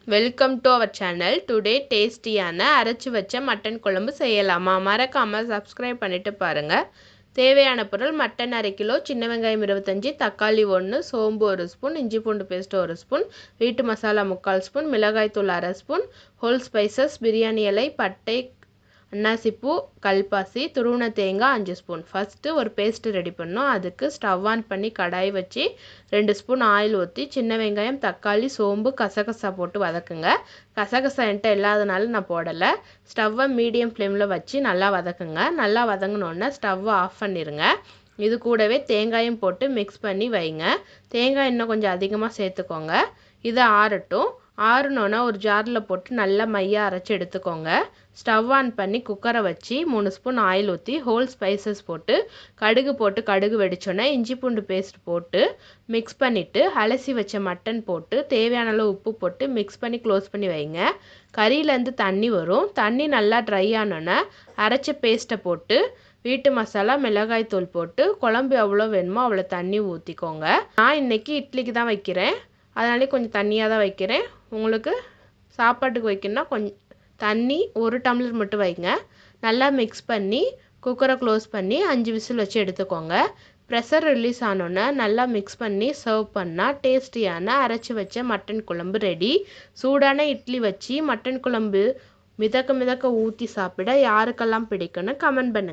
Welcome to our channel. Today டேஸ்டியான அரைச்சி வச்ச மட்டன் குழம்பு செய்யலாமா? மறக்காமல் சப்ஸ்கிரைப் பண்ணிட்டு பாருங்கள். தேவையான பொருள்: மட்டன் 1/2 கிலோ, சின்ன வெங்காயம் 25, தக்காளி 1, சோம்பு 1 ஸ்பூன், இஞ்சி பூண்டு பேஸ்ட் 1 ஸ்பூன், வீட்டு மசாலா 3/4 ஸ்பூன், மிளகாய் தூள் 1/2 ஸ்பூன், ஹோல் ஸ்பைசஸ், பிரியாணி இலை, பட்டை, அன்னாசிப்பூ, கல்பாசி, துருவன தேங்காய் 5 ஸ்பூன். ஃபஸ்ட்டு ஒரு பேஸ்ட்டு ரெடி பண்ணோம். அதுக்கு ஸ்டவ் ஆன் பண்ணி கடாய் வச்சு 2 ஸ்பூன் ஆயில் ஊற்றி சின்ன வெங்காயம், தக்காளி, சோம்பு, கசகசா போட்டு வதக்குங்க. கசகசா என்கிட்ட இல்லாதனால நான் போடலை. ஸ்டவ்வை மீடியம் ஃப்ளேமில் வச்சு நல்லா வதக்குங்க. நல்லா வதங்கினோடனே ஸ்டவ்வை ஆஃப் பண்ணிடுங்க. இது கூடவே தேங்காயும் போட்டு மிக்ஸ் பண்ணி வைங்க. தேங்காய் இன்னும் கொஞ்சம் அதிகமாக சேர்த்துக்கோங்க. இதை ஆறட்டும். ஆறுனோன்னா ஒரு ஜாரில் போட்டு நல்லா மையாக அரைச்சி எடுத்துக்கோங்க. ஸ்டவ் ஆன் பண்ணி குக்கரை வச்சு 3 ஸ்பூன் ஆயில் ஊற்றி ஹோல் ஸ்பைசஸ் போட்டு கடுகு வெடிச்சோன்னே இஞ்சி பூண்டு பேஸ்ட் போட்டு மிக்ஸ் பண்ணிவிட்டு அலசி வச்ச மட்டன் போட்டு தேவையான அளவு உப்பு போட்டு மிக்ஸ் பண்ணி க்ளோஸ் பண்ணி வைங்க. கறியிலேருந்து தண்ணி வரும். தண்ணி நல்லா ட்ரை ஆனோன்னே அரைச்ச பேஸ்ட்டை போட்டு வீட்டு மசாலா, மிளகாய் தூள் போட்டு குழம்பு எவ்வளோ வேணுமோ அவ்வளோ தண்ணி ஊற்றிக்கோங்க. நான் இன்றைக்கி இட்லிக்கு தான் வைக்கிறேன், அதனாலே கொஞ்சம் தண்ணியாக தான் வைக்கிறேன். உங்களுக்கு சாப்பாட்டுக்கு வைக்கணும்னா கொஞ்சம் தண்ணி 1 டம்ளர் மட்டும் வைங்க. நல்லா மிக்ஸ் பண்ணி குக்கரை க்ளோஸ் பண்ணி 5 விசில் வச்சு எடுத்துக்கோங்க. ப்ரெஷர் ரிலீஸ் ஆனோன்னே நல்லா மிக்ஸ் பண்ணி சர்வ் பண்ணால் டேஸ்டியான அரைச்சி வச்ச மட்டன் குழம்பு ரெடி. சூடான இட்லி வச்சு மட்டன் குழம்பு மிதக்க ஊற்றி சாப்பிட யாருக்கெல்லாம் பிடிக்குன்னு கமெண்ட் பண்ணுங்கள்.